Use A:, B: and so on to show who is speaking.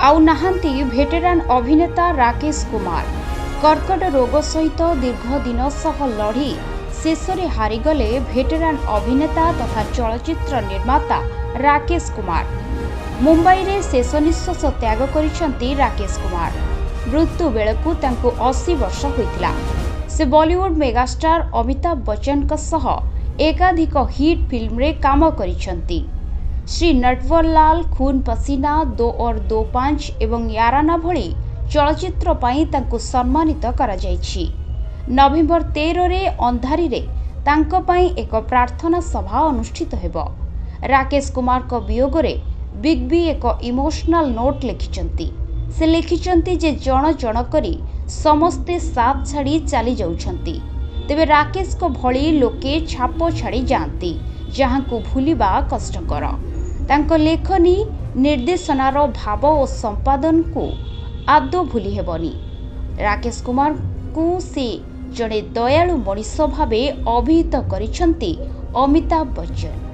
A: आउ नाहांती भेटेरान अभिनेता राकेश कुमार। कर्कट रोग सहित दीर्घ दिन सह लड़ी शेष में हारिगले भेटेरान अभिनेता तथा चलचित्र निर्माता राकेश कुमार। मुंबई रे शेष निश्वास त्याग करिसेंती राकेश कुमार। मृत्यु बेलकु तांको 80 वर्ष होइतिला। से बॉलीवुड मेगास्टार अमिताभ बच्चन का सह एकाधिक हिट फिल्म रे काम करिसेंती। श्री नटवरलाल, खून पसीना, 2 और 2-5 एवं याराना भली चलचित्र पाई तांको सम्मानित करा जायछि। नवेम्बर 13 रे अंधारी रे तांको पाई एक प्रार्थना सभा अनुष्ठित हेबो। राकेश कुमार को वियोग रे बिग बी एक इमोशनल नोट लिखिचंती। से लिखिचंती जे जण जण करी समस्ते साथ छाड़ी चली जाउछंती, तेबे राकेश को भली लोके छाप छाड़ी जाती, जहां को भूलिबा कष्टकर। तांको लेखनी निर्देशनार भाव और संपादन को आदौ भूली हेबनी। राकेश कुमार को से जड़े दयालु मनीष भावे अभिहित करिसेंती अमिताभ बच्चन।